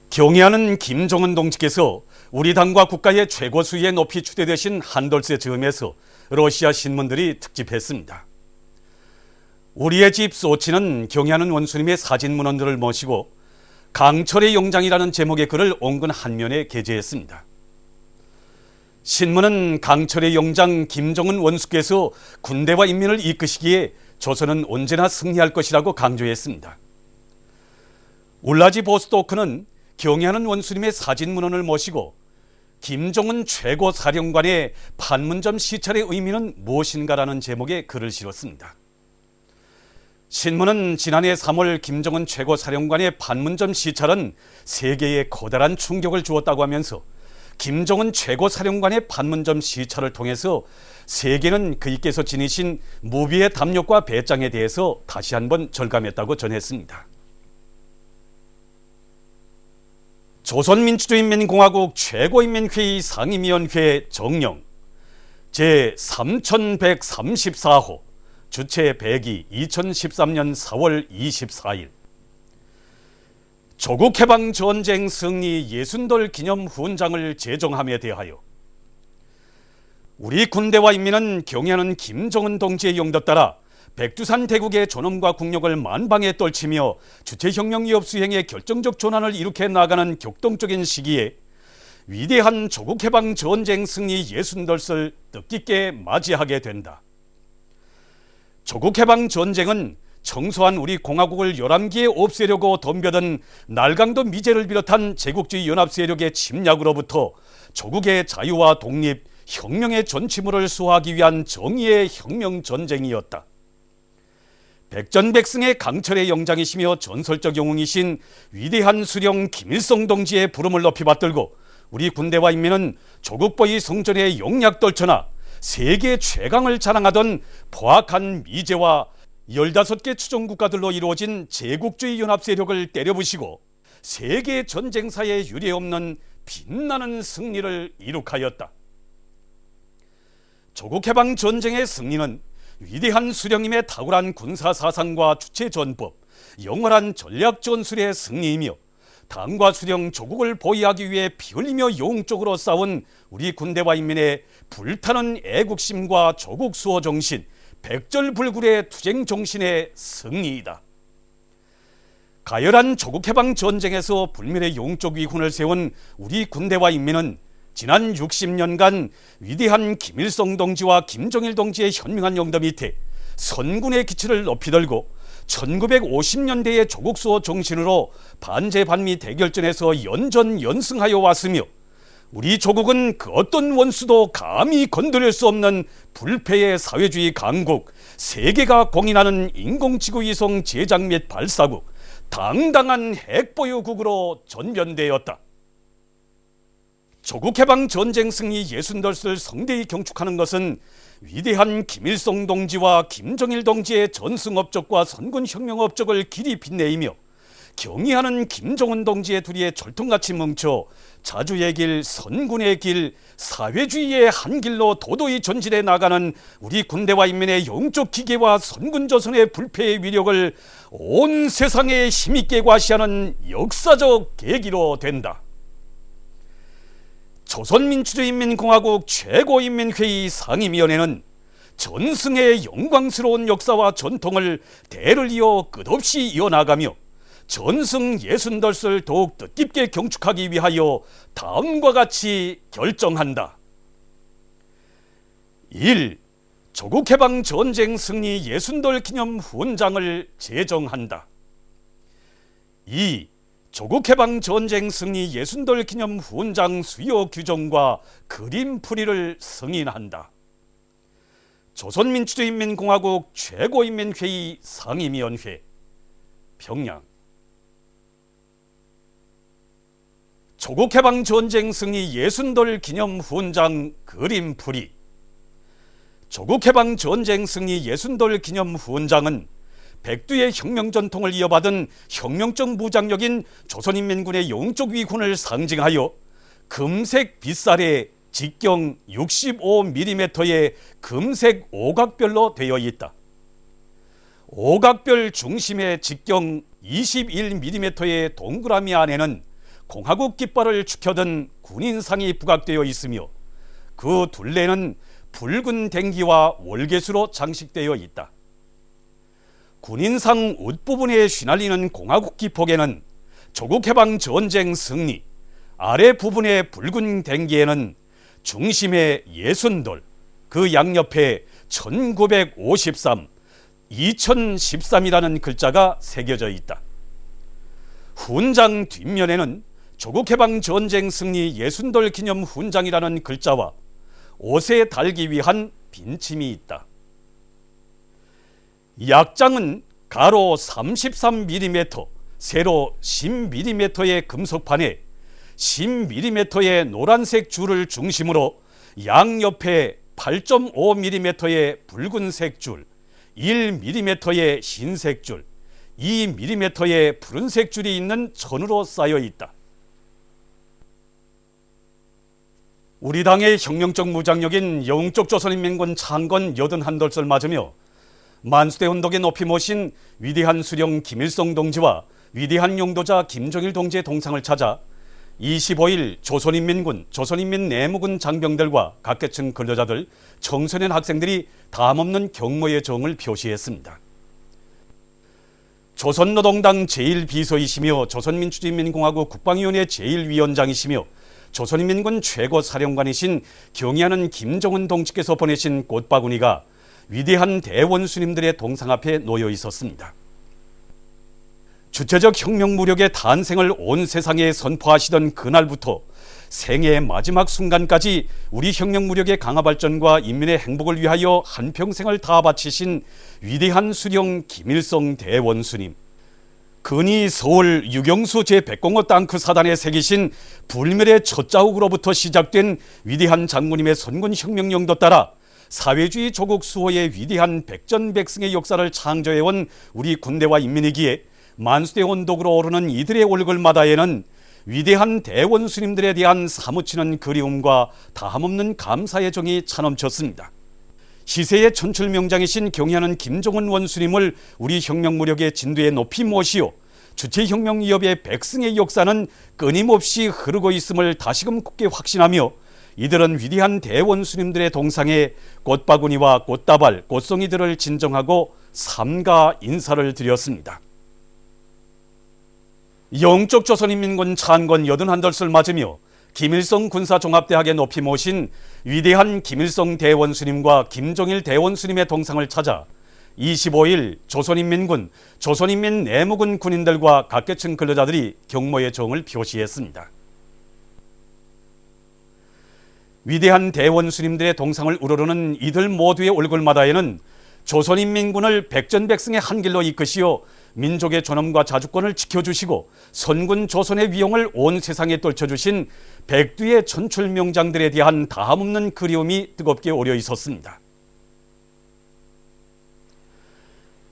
경애하는 김정은 동지께서 우리 당과 국가의 최고 수위에 높이 추대되신 한돌세 즈음에서 러시아 신문들이 특집했습니다. 우리의 집 소치는 경애하는 원수님의 사진 문헌들을 모시고 강철의 영장이라는 제목의 글을 온근 한면에 게재했습니다. 신문은 강철의 영장 김정은 원수께서 군대와 인민을 이끄시기에 조선은 언제나 승리할 것이라고 강조했습니다. 울라지 보스토크는 경애하는 원수님의 사진 문헌을 모시고 김정은 최고 사령관의 판문점 시찰의 의미는 무엇인가라는 제목의 글을 실었습니다. 신문은 지난해 3월 김정은 최고 사령관의 판문점 시찰은 세계에 커다란 충격을 주었다고 하면서 김정은 최고 사령관의 판문점 시찰을 통해서 세계는 그이께서 지니신 무비의 담력과 배짱에 대해서 다시 한번 절감했다고 전했습니다. 조선민주주의인민공화국 최고인민회의 상임위원회 정령 제3134호 주체 100기 2013년 4월 24일 조국해방전쟁 승리 60돌 기념 훈장을 제정함에 대하여 우리 군대와 인민은 경애하는 김정은 동지의 용도 따라 백두산 대국의 존엄과 국력을 만방에 떨치며 주체혁명 위협 수행의 결정적 전환을 일으켜 나가는 격동적인 시기에 위대한 조국해방 전쟁 승리 60돌을 뜻깊게 맞이하게 된다. 조국해방 전쟁은 청소한 우리 공화국을 11기에 없애려고 덤벼든 날강도 미제를 비롯한 제국주의 연합 세력의 침략으로부터 조국의 자유와 독립, 혁명의 전치물을 수호하기 위한 정의의 혁명 전쟁이었다. 백전백승의 강철의 영장이시며 전설적 영웅이신 위대한 수령 김일성 동지의 부름을 높이 받들고 우리 군대와 인민은 조국보위 성전의 용약 떨쳐나 세계 최강을 자랑하던 포악한 미제와 15개 추종국가들로 이루어진 제국주의 연합 세력을 때려부시고 세계 전쟁사에 유례없는 빛나는 승리를 이룩하였다. 조국해방 전쟁의 승리는 위대한 수령님의 탁월한 군사사상과 주체전법, 영원한 전략전술의 승리이며 당과 수령 조국을 보위하기 위해 피 흘리며 영웅적으로 싸운 우리 군대와 인민의 불타는 애국심과 조국 수호 정신, 백절불굴의 투쟁 정신의 승리이다. 가열한 조국해방 전쟁에서 불멸의 영웅적 위훈을 세운 우리 군대와 인민은 지난 60년간 위대한 김일성 동지와 김정일 동지의 현명한 영도 밑에 선군의 기치를 높이 들고 1950년대의 조국수호 정신으로 반제반미 대결전에서 연전연승하여 왔으며 우리 조국은 그 어떤 원수도 감히 건드릴 수 없는 불패의 사회주의 강국, 세계가 공인하는 인공지구 위성 제작 및 발사국, 당당한 핵보유국으로 전변되었다. 조국해방 전쟁 승리 60돌을 성대히 경축하는 것은 위대한 김일성 동지와 김정일 동지의 전승 업적과 선군 혁명 업적을 길이 빛내이며 경의하는 김정은 동지의 둘이의 철통같이 뭉쳐 자주의 길, 선군의 길, 사회주의의 한 길로 도도히 전진해 나가는 우리 군대와 인민의 영적 기계와 선군조선의 불패의 위력을 온 세상에 힘있게 과시하는 역사적 계기로 된다. 조선민주주의인민공화국 최고인민회의 상임위원회는 전승의 영광스러운 역사와 전통을 대를 이어 끝없이 이어나가며 전승 60돌을 더욱 뜻깊게 경축하기 위하여 다음과 같이 결정한다. 1. 조국해방 전쟁 승리 60돌 기념 훈장을 제정한다. 2. 조국해방 전쟁 승리 60돌 기념 훈장 수요 규정과 그림 풀이를 승인한다. 조선민주주의인민공화국 최고인민회의 상임위원회 평양. 조국해방 전쟁 승리 60돌 기념 훈장 그림 풀이. 조국해방 전쟁 승리 60돌 기념 훈장은 백두의 혁명 전통을 이어받은 혁명적 무장력인 조선인민군의 영적 위훈을 상징하여 금색 빗살에 직경 65mm의 금색 오각별로 되어 있다. 오각별 중심의 직경 21mm의 동그라미 안에는 공화국 깃발을 축혀든 군인상이 부각되어 있으며 그 둘레는 붉은 댕기와 월계수로 장식되어 있다. 군인상 웃부분에 휘날리는 공화국 기폭에는 조국해방 전쟁 승리, 아래 부분의 붉은 댕기에는 중심에 60돌, 그 양옆에 1953, 2013이라는 글자가 새겨져 있다. 훈장 뒷면에는 조국해방 전쟁 승리 60돌 기념 훈장이라는 글자와 옷에 달기 위한 빈침이 있다. 약장은 가로 33mm, 세로 10mm의 금속판에 10mm의 노란색 줄을 중심으로 양옆에 8.5mm의 붉은색 줄, 1mm의 흰색 줄, 2mm의 푸른색 줄이 있는 천으로 쌓여 있다. 우리 당의 혁명적 무장력인 영적 조선인민군 창건 81돌을 맞으며 만수대 언덕에 높이 모신 위대한 수령 김일성 동지와 위대한 용도자 김정일 동지의 동상을 찾아 25일 조선인민군, 조선인민 내무군 장병들과 각계층 근로자들, 청소년 학생들이 담없는 경모의 정을 표시했습니다. 조선노동당 제1비서이시며 조선민주주의인민공화국 국방위원회 제1위원장이시며 조선인민군 최고사령관이신 경의하는 김정은 동지께서 보내신 꽃바구니가 위대한 대원수님들의 동상 앞에 놓여 있었습니다. 주체적 혁명 무력의 탄생을 온 세상에 선포하시던 그날부터 생애의 마지막 순간까지 우리 혁명 무력의 강화 발전과 인민의 행복을 위하여 한평생을 다 바치신 위대한 수령 김일성 대원수님, 근이 서울 유경수 제105 땅크 사단에 새기신 불멸의 첫 자욱으로부터 시작된 위대한 장군님의 선군 혁명 영도 따라 사회주의 조국 수호의 위대한 백전백승의 역사를 창조해온 우리 군대와 인민이기에 만수대 언덕으로 오르는 이들의 얼굴마다에는 위대한 대원수님들에 대한 사무치는 그리움과 다함없는 감사의 정이 차넘쳤습니다. 시세의 천출명장이신 경의하는 김정은 원수님을 우리 혁명무력의 진두에 높이 모시어 주체혁명위협의 백승의 역사는 끊임없이 흐르고 있음을 다시금 굳게 확신하며 이들은 위대한 대원수님들의 동상에 꽃바구니와 꽃다발, 꽃송이들을 진정하고 삼가 인사를 드렸습니다. 영적 조선인민군 창건 81돌을 맞으며 김일성 군사종합대학에 높이 모신 위대한 김일성 대원수님과 김정일 대원수님의 동상을 찾아 25일 조선인민군, 조선인민 내무군 군인들과 각계층 근로자들이 경모의 정을 표시했습니다. 위대한 대원수님들의 동상을 우러르는 이들 모두의 얼굴마다에는 조선인민군을 백전백승의 한 길로 이끄시어 민족의 존엄과 자주권을 지켜주시고 선군 조선의 위용을 온 세상에 떨쳐주신 백두의 천출명장들에 대한 다함없는 그리움이 뜨겁게 오려 있었습니다.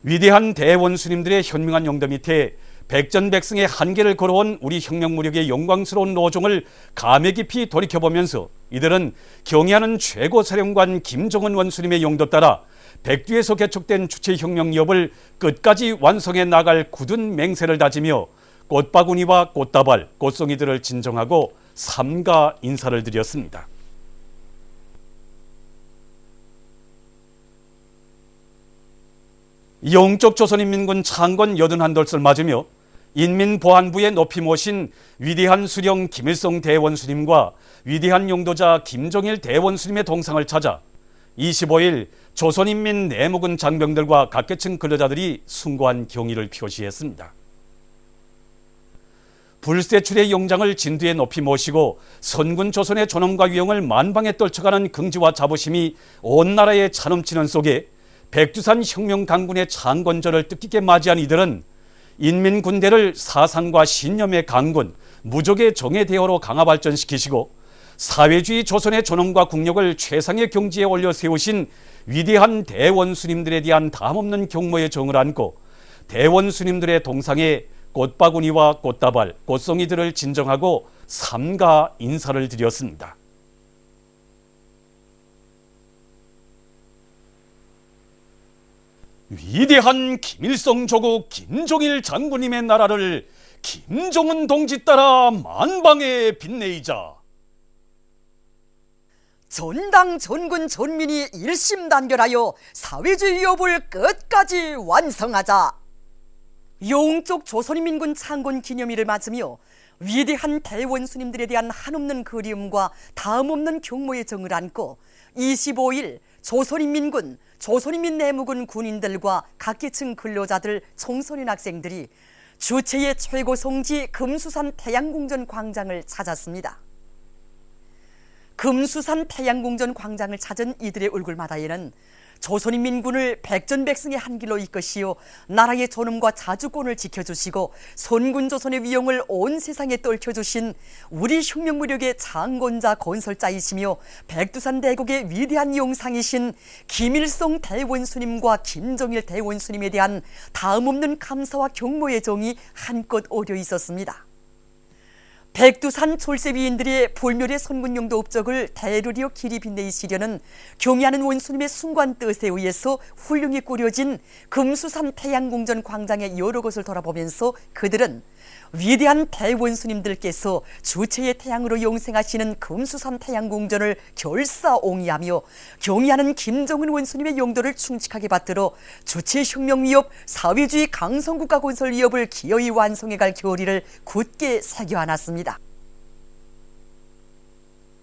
위대한 대원수님들의 현명한 용도 밑에 백전백승의 한계를 걸어온 우리 혁명무력의 영광스러운 노종을 감회 깊이 돌이켜보면서 이들은 경의하는 최고사령관 김정은 원수님의 용도 따라 백두에서 개척된 주체혁명기업을 끝까지 완성해 나갈 굳은 맹세를 다지며 꽃바구니와 꽃다발, 꽃송이들을 진정하고 삼가 인사를 드렸습니다. 영적 조선인민군 창건 81돌을 맞으며 인민보안부에 높이 모신 위대한 수령 김일성 대원수님과 위대한 용도자 김정일 대원수님의 동상을 찾아 25일 조선인민 내무군 장병들과 각계층 근로자들이 숭고한 경의를 표시했습니다. 불세출의 영장을 진두에 높이 모시고 선군 조선의 존엄과 위용을 만방에 떨쳐가는 긍지와 자부심이 온 나라에 차넘치는 속에 백두산 혁명 강군의 창건절을 뜻깊게 맞이한 이들은 인민군대를 사상과 신념의 강군, 무적의 정의 대어로 강화 발전시키시고 사회주의 조선의 존엄과 국력을 최상의 경지에 올려 세우신 위대한 대원수님들에 대한 다함없는 경모의 정을 안고 대원수님들의 동상에 꽃바구니와 꽃다발, 꽃송이들을 진정하고 삼가 인사를 드렸습니다. 위대한 김일성 조국 김정일 장군님의 나라를 김정은 동지 따라 만방에 빛내이자. 전당 전군 전민이 일심단결하여 사회주의 위협을 끝까지 완성하자. 영쪽 조선인민군 창건 기념일을 맞으며 위대한 대원수님들에 대한 한없는 그리움과 다음없는 경모의 정을 안고 25일 조선인민군, 조선인민내무군 군인들과 각계층 근로자들, 청소년 학생들이 주체의 최고 성지 금수산 태양궁전 광장을 찾았습니다. 금수산 태양궁전 광장을 찾은 이들의 얼굴마다에는 조선인민군을 백전백승의 한 길로 이끄시어 나라의 존엄과 자주권을 지켜주시고 선군조선의 위용을 온 세상에 떨쳐주신 우리 혁명무력의 창건자 건설자이시며 백두산 대국의 위대한 용상이신 김일성 대원수님과 김정일 대원수님에 대한 다음없는 감사와 경모의 정이 한껏 어려 있었습니다. 백두산 졸세위인들의 불멸의 선군용도 업적을 대르리어 길이 빛내시려는 경의하는 원수님의 순관 뜻에 의해서 훌륭히 꾸려진 금수산 태양궁전 광장의 여러 곳을 돌아보면서 그들은 위대한 대원수님들께서 주체의 태양으로 영생하시는 금수산 태양궁전을 결사옹이하며 경의하는 김정은 원수님의 용도를 충직하게 받들어 주체 혁명 위협, 사회주의 강성국가 건설 위협을 기어이 완성해갈 교리를 굳게 새겨안았습니다.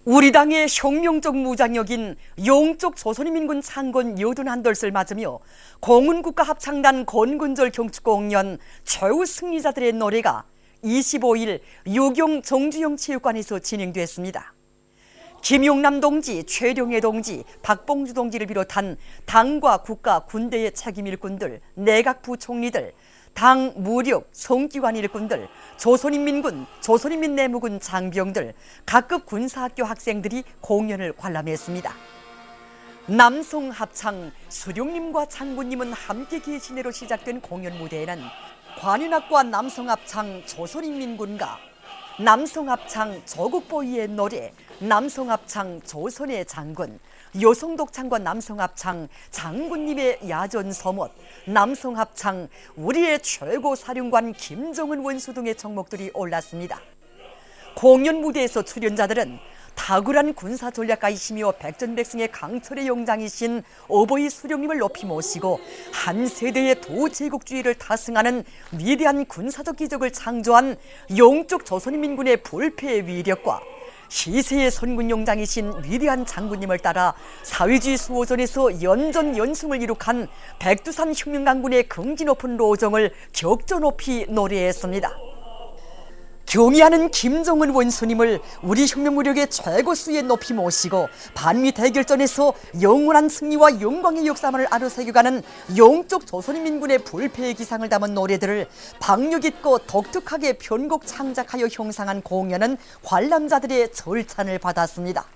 우리 당의 혁명적 무장력인 영쪽 조선인민군 창건 81덜을 맞으며 공군국가합창단 건군절 경축공연 최후 승리자들의 노래가 25일 유경 정주영 체육관에서 진행됐습니다. 김용남 동지, 최룡해 동지, 박봉주 동지를 비롯한 당과 국가, 군대의 책임 일꾼들, 내각 부총리들, 당, 무력, 성기관 일꾼들, 조선인민군, 조선인민내무군 장병들, 각급 군사학교 학생들이 공연을 관람했습니다. 남성합창, 수룡님과 장군님은 함께 계시내로 시작된 공연 무대에는 관윤학과 남성합창 조선인민군가, 남성합창 조국보위의 노래, 남성합창 조선의 장군, 여성독창과 남성합창 장군님의 야전서못, 남성합창 우리의 최고 사령관 김정은 원수 등의 종목들이 올랐습니다. 공연 무대에서 출연자들은 탁월한 군사 전략가이시며 백전백승의 강철의 영장이신 어버이 수령님을 높이 모시고 한 세대의 도제국주의를 타승하는 위대한 군사적 기적을 창조한 영쪽 조선인민군의 불패의 위력과 시세의 선군용장이신 위대한 장군님을 따라 사회주의 수호전에서 연전연승을 이룩한 백두산 혁명강군의 긍지 높은 로정을 격조 높이 노래했습니다. 경의하는 김정은 원수님을 우리 혁명무력의 최고수에 높이 모시고 반미 대결전에서 영원한 승리와 영광의 역사만을 아로새겨가는 영쪽 조선인민군의 불패의 기상을 담은 노래들을 박력 있고 독특하게 편곡 창작하여 형상한 공연은 관람자들의 절찬을 받았습니다.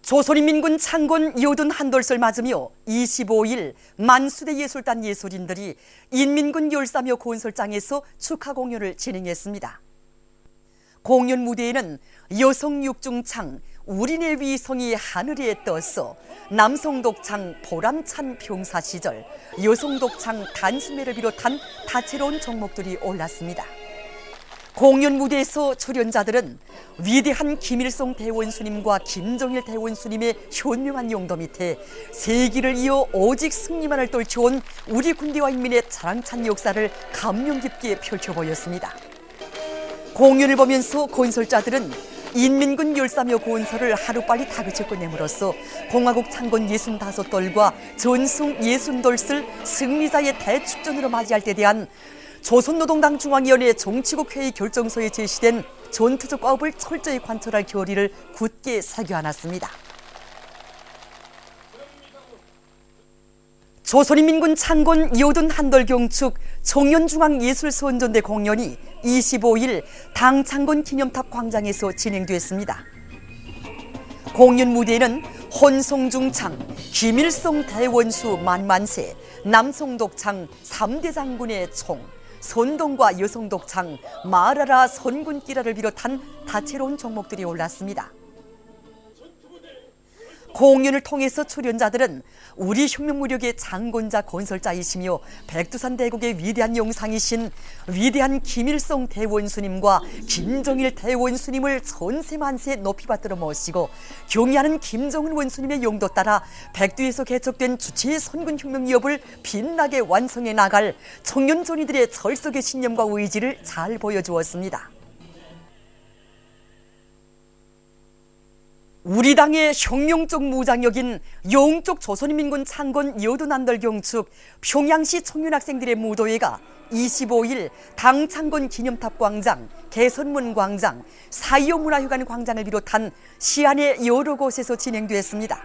조선인민군 창건 81덜을 맞으며 25일 만수대 예술단 예술인들이 인민군 열사묘 건설장에서 축하 공연을 진행했습니다. 공연 무대에는 여성 육중창 우리네 위성이 하늘에 떴어, 남성 독창 보람찬 병사 시절, 여성 독창 단수매를 비롯한 다채로운 종목들이 올랐습니다. 공연 무대에서 출연자들은 위대한 김일성 대원수님과 김정일 대원수님의 현명한 용도 밑에 세기를 이어 오직 승리만을 떨쳐온 우리 군대와 인민의 자랑찬 역사를 감명 깊게 펼쳐보였습니다. 공연을 보면서 건설자들은 인민군 열사묘 건설을 하루빨리 다그쳐 끝냄으로써 공화국 창건 65돌과 전승 60돌을 승리자의 대축전으로 맞이할 때 대한 조선노동당 중앙위원회 정치국 회의 결정서에 제시된 전투적 과업을 철저히 관철할 교리를 굳게 새겨안았습니다. 조선인민군 창건 81덜 경축 청년중앙예술선전대 공연이 25일 당 창건 기념탑 광장에서 진행됐습니다. 공연 무대에는 혼성중창, 김일성 대원수 만만세, 남성독창 3대 장군의 총, 선동과 여성독창, 마라라 선군기라를 비롯한 다채로운 종목들이 올랐습니다. 공연을 통해서 출연자들은 우리 혁명무력의 장군자 건설자이시며 백두산 대국의 위대한 용상이신 위대한 김일성 대원수님과 김정일 대원수님을 전세만세 높이 받들어 모시고 경의하는 김정은 원수님의 용도 따라 백두에서 개척된 주체의 선군혁명기업을 빛나게 완성해 나갈 청년존이들의 절석의 신념과 의지를 잘 보여주었습니다. 우리 당의 혁명적 무장역인 영쪽 조선인민군 창건 여든한돌경축 평양시 청년학생들의 무도회가 25일 당 창건 기념탑 광장, 개선문 광장, 4.25 문화회관 광장을 비롯한 시안의 여러 곳에서 진행됐습니다.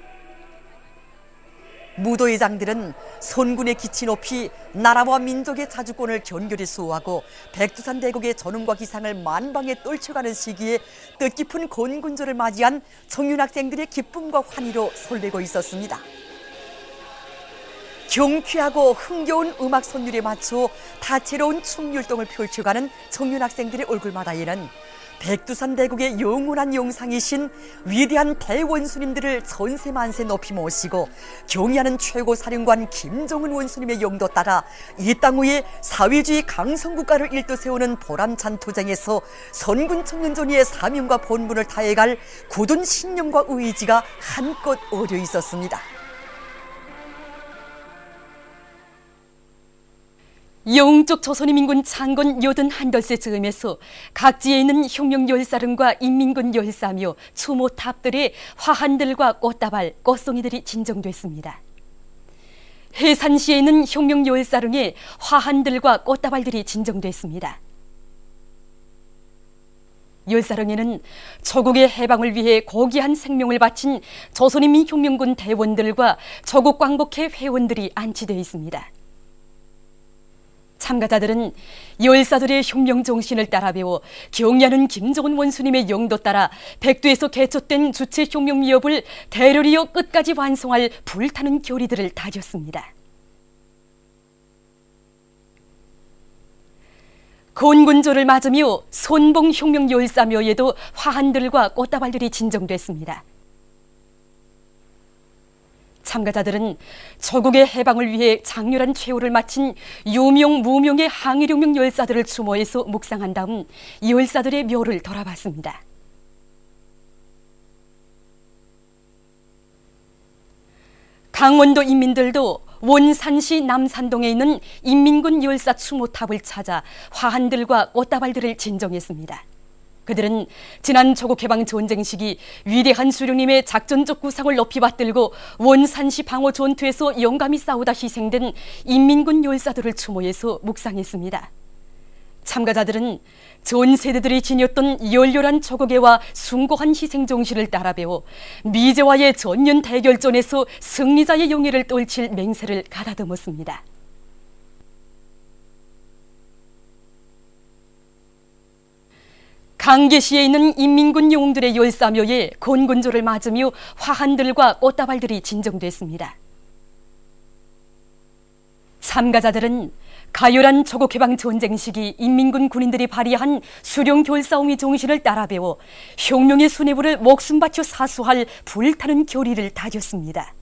무도회장들은 선군의 기치 높이 나라와 민족의 자주권을 견고히 수호하고 백두산 대국의 전운과 기상을 만방에 떨쳐가는 시기에 뜻깊은 건군절을 맞이한 청년학생들의 기쁨과 환희로 설레고 있었습니다. 경쾌하고 흥겨운 음악 선율에 맞춰 다채로운 춤율동을 펼쳐가는 청년학생들의 얼굴마다에는 백두산 대국의 영원한 용상이신 위대한 대원수님들을 전세만세 높이 모시고 경의하는 최고사령관 김정은 원수님의 용도 따라 이 땅 위에 사회주의 강성국가를 일떠 세우는 보람찬 투쟁에서 선군 청년존이의 사명과 본분을 다해갈 굳은 신념과 의지가 한껏 어려 있었습니다. 영쪽 조선인민군 창건 여든한돌세 즈음에서 각지에 있는 혁명 열사령과 인민군 열사며 추모탑들의 화환들과 꽃다발, 꽃송이들이 진정됐습니다. 해산시에 있는 혁명 열사령의 화환들과 꽃다발들이 진정됐습니다. 열사령에는 조국의 해방을 위해 고귀한 생명을 바친 조선인민혁명군 대원들과 조국 광복회 회원들이 안치되어 있습니다. 참가자들은 열사들의 혁명 정신을 따라 배워 경의하는 김정은 원수님의 영도 따라 백두에서 개척된 주체 혁명 미업을 대려리어 끝까지 완성할 불타는 결의들을 다졌습니다. 건군절을 맞으며 손봉 혁명 열사묘에도 화환들과 꽃다발들이 진정됐습니다. 참가자들은 조국의 해방을 위해 장렬한 최후를 마친 유명 무명의 항일혁명 열사들을 추모해서 묵상한 다음 열사들의 묘를 돌아봤습니다. 강원도 인민들도 원산시 남산동에 있는 인민군 열사 추모탑을 찾아 화환들과 꽃다발들을 진정했습니다. 그들은 지난 조국해방 전쟁 시기 위대한 수령님의 작전적 구상을 높이 받들고 원산시 방어 전투에서 용감히 싸우다 희생된 인민군 열사들을 추모해서 묵상했습니다. 참가자들은 전 세대들이 지녔던 열렬한 조국애와 숭고한 희생 정신을 따라 배워 미제와의 전년 대결전에서 승리자의 영예를 떨칠 맹세를 가다듬었습니다. 강계시에 있는 인민군 영웅들의 열사묘에 건군절을 맞으며 화환들과 꽃다발들이 진정됐습니다. 참가자들은 가열한 조국해방 전쟁 시기 인민군 군인들이 발휘한 수령 결사옹의 정신을 따라 배워 혁명의 수뇌부를 목숨 바쳐 사수할 불타는 결의를 다졌습니다.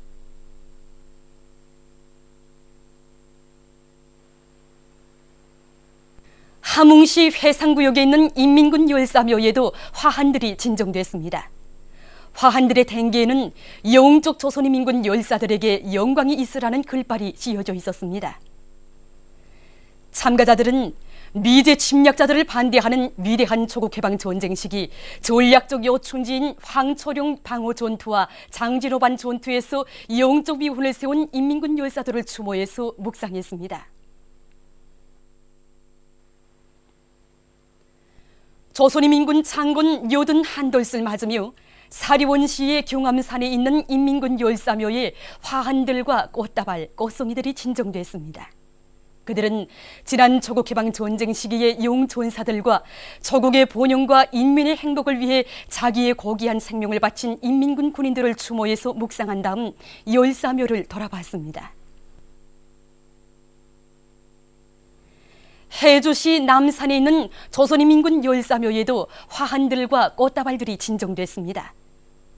함흥시 회상구역에 있는 인민군 열사묘에도 화환들이 진정됐습니다. 화환들의 댕기에는 영쪽 조선인민군 열사들에게 영광이 있으라는 글발이 씌어져 있었습니다. 참가자들은 미제 침략자들을 반대하는 위대한 조국해방 전쟁 시기 전략적 요충지인 황초룡 방어 전투와 장진호반 전투에서 영적 위훈을 세운 인민군 열사들을 추모해서 묵상했습니다. 조선인민군 창건 여든한돌을 맞으며 사리원시의 경암산에 있는 인민군 열사묘에 화환들과 꽃다발, 꽃송이들이 진정됐습니다. 그들은 지난 조국해방 전쟁 시기의 용전사들과 조국의 번영과 인민의 행복을 위해 자기의 고귀한 생명을 바친 인민군 군인들을 추모해서 묵상한 다음 열사묘를 돌아봤습니다. 해주시 남산에 있는 조선인민군 열사묘에도 화환들과 꽃다발들이 진정됐습니다.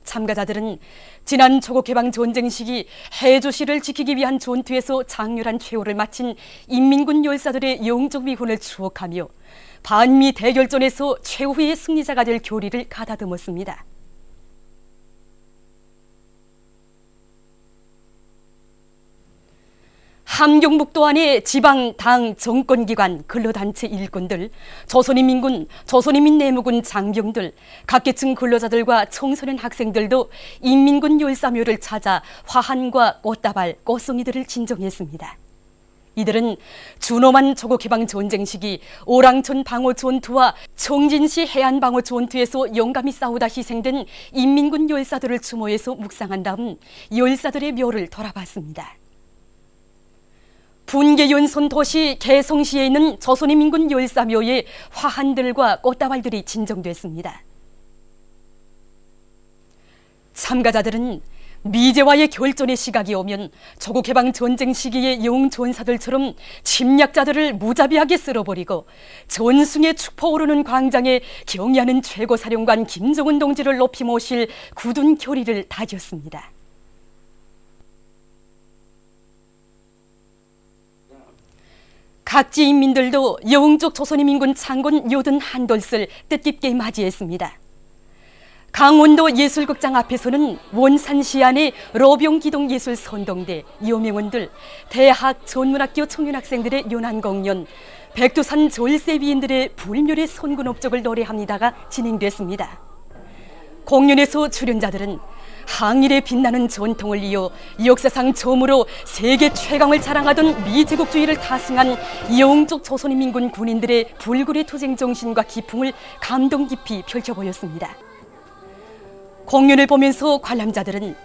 참가자들은 지난 조국해방 전쟁 시기 해조시를 지키기 위한 전투에서 장렬한 최후를 마친 인민군 열사들의 영적 위훈을 추억하며 반미 대결전에서 최후의 승리자가 될 교리를 가다듬었습니다. 함경북도 안의 지방 당 정권기관 근로단체 일꾼들, 조선인민군, 조선인민내무군 장병들, 각계층 근로자들과 청소년 학생들도 인민군 열사묘를 찾아 화환과 꽃다발, 꽃송이들을 진정했습니다. 이들은 준엄한 조국해방 전쟁 시기 오랑천 방어 전투와 청진시 해안 방어 전투에서 용감히 싸우다 희생된 인민군 열사들을 추모해서 묵상한 다음 열사들의 묘를 돌아봤습니다. 분계 연선 도시 개성시에 있는 조선인민군 열사묘에 화환들과 꽃다발들이 진정됐습니다. 참가자들은 미제와의 결전의 시각이 오면 조국해방 전쟁 시기의 영전사들처럼 침략자들을 무자비하게 쓸어버리고 전승에 축포오르는 광장에 경의하는 최고사령관 김정은 동지를 높이 모실 굳은 결의를 다졌습니다. 각지 인민들도 영적 조선인민군 창군 요든 한돌슬 뜻깊게 맞이했습니다. 강원도 예술극장 앞에서는 원산시 안의 로병기동예술선동대, 여명원들, 대학, 전문학교 청년학생들의 연안공연, 백두산 절세위인들의 불멸의 선군업적을 노래합니다가 진행됐습니다. 공연에서 출연자들은 항일에 빛나는 전통을 이어 역사상 처음으로 세계 최강을 자랑하던 미제국주의를 타승한 영적 조선인민군 군인들의 불굴의 투쟁 정신과 기풍을 감동 깊이 펼쳐보였습니다. 공연을 보면서 관람자들은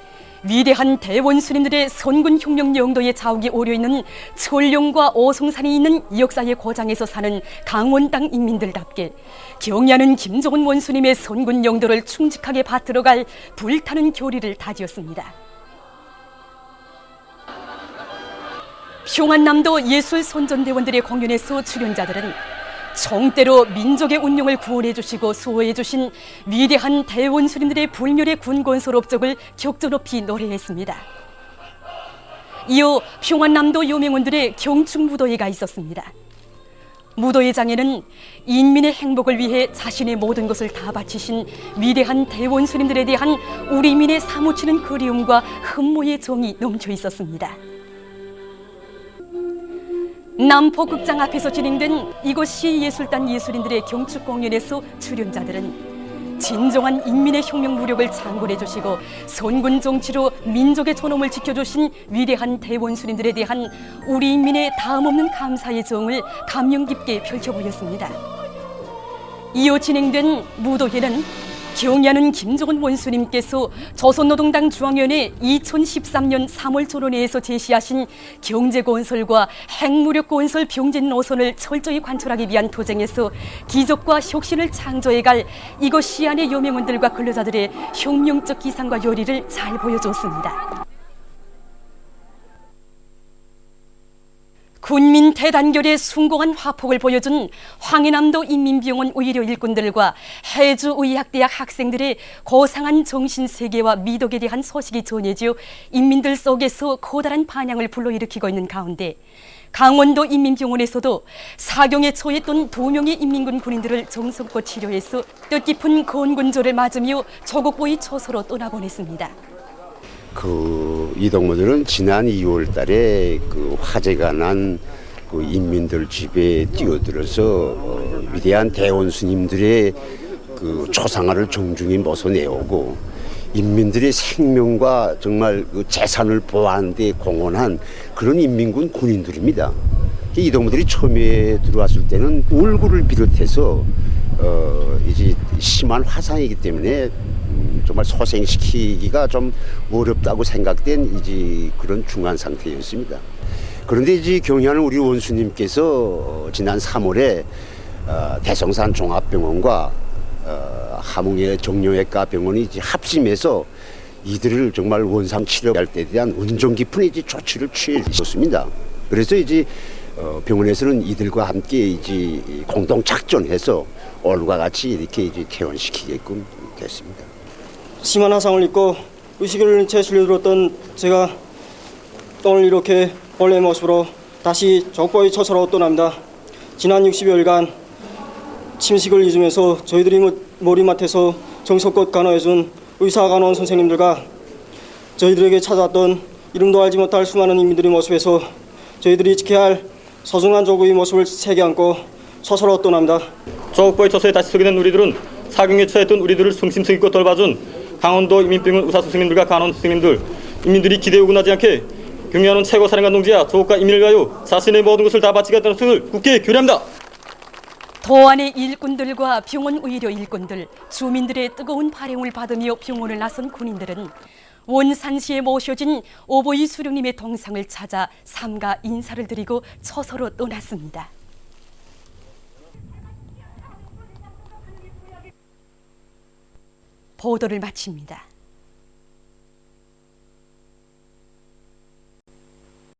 위대한 대원수님들의 선군혁명 영도의 자욱이 오려있는 철령과 오송산이 있는 역사의 고장에서 사는 강원 땅 인민들답게 경의하는 김정은 원수님의 선군 영도를 충직하게 받들어갈 불타는 교리를 다지었습니다. 평안남도 예술선전대원들의 공연에서 출연자들은 정대로 민족의 운명을 구원해 주시고 수호해 주신 위대한 대원수님들의 불멸의 군건설 업적을 격조 높이 노래했습니다. 이어 평안남도 요명원들의 경축 무도회가 있었습니다. 무도회장에는 인민의 행복을 위해 자신의 모든 것을 다 바치신 위대한 대원수님들에 대한 우리 민의 사무치는 그리움과 흠모의 정이 넘쳐 있었습니다. 남포극장 앞에서 진행된 이곳 시예술단 예술인들의 경축 공연에서 출연자들은 진정한 인민의 혁명 무력을 창건해 주시고 선군 정치로 민족의 존엄을 지켜주신 위대한 대원수님들에 대한 우리 인민의 다음없는 감사의 정을 감명 깊게 펼쳐보였습니다. 이어 진행된 무도회는 경의하는 김정은 원수님께서 조선노동당 중앙위원회 2013년 3월 조론회에서 제시하신 경제건설과 핵무력건설 병진 노선을 철저히 관철하기 위한 투쟁에서 기적과 혁신을 창조해갈 이곳 시안의 여명원들과 근로자들의 혁명적 기상과 요리를 잘 보여줬습니다. 군민 대단결의 숭고한 화폭을 보여준 황해남도 인민병원 의료 일꾼들과 해주의학대학 학생들의 고상한 정신세계와 미덕에 대한 소식이 전해져 인민들 속에서 커다란 반향을 불러일으키고 있는 가운데 강원도 인민병원에서도 사경에 처했던 2명의 인민군 군인들을 정성껏 치료해서 뜻깊은 건군조를 맞으며 조국보위 초소로 떠나보냈습니다. 이 동무들은 지난 2월 달에 화재가 난 인민들 집에 뛰어들어서 위대한 대원수님들의 초상화를 정중히 모셔내오고 인민들의 생명과 정말 재산을 보호하는 데 공헌한 그런 인민군 군인들입니다. 이 동무들이 처음에 들어왔을 때는 얼굴을 비롯해서 이제 심한 화상이기 때문에 정말 소생시키기가 좀 어렵다고 생각된 이제 그런 중환 상태였습니다. 그런데 이제 경의하는 우리 원수님께서 지난 3월에 대성산 종합병원과 함흥의 정형외과 병원이 이제 합심해서 이들을 정말 원상 치료할 때에 대한 은정 깊은 이제 조치를 취해 주셨습니다. 그래서 이제 병원에서는 이들과 함께 이제 공동 작전해서 오늘과 같이 이렇게 이제 퇴원시키게끔 됐습니다. 심한 화상을 입고 의식을 잃은 채 실려들었던 제가 오늘 이렇게 원래의 모습으로 다시 적보의 처소로 떠납니다. 지난 60여일간 침식을 잊으면서 저희들이 머리맡에서 정성껏 간호해준 의사 간호원 선생님들과 저희들에게 찾아왔던 이름도 알지 못할 수많은 인민들의 모습에서 저희들이 지켜야 할 소중한 조국의 모습을 새겨 안고 서서로 떠납니다. 조국보의 처소에 다시 서게 된 우리들은 사경에 처했던 우리들을 성심성의껏 돌봐준 강원도 인민병원 의사 선생님들과 간호원 선생님들, 인민들이 기대에 오근하지 않게 경의하는 최고 사령관 동지야 조국과 인민을 위하여 자신의 모든 것을 다 바치겠다는 뜻을 굳게 교례합니다. 도안의 일꾼들과 병원 의료 일꾼들, 주민들의 뜨거운 발행을 받으며 병원을 나선 군인들은 원산시에 모셔진 오보이 수령님의 동상을 찾아 삼가 인사를 드리고 처소로 떠났습니다. 보도를 마칩니다.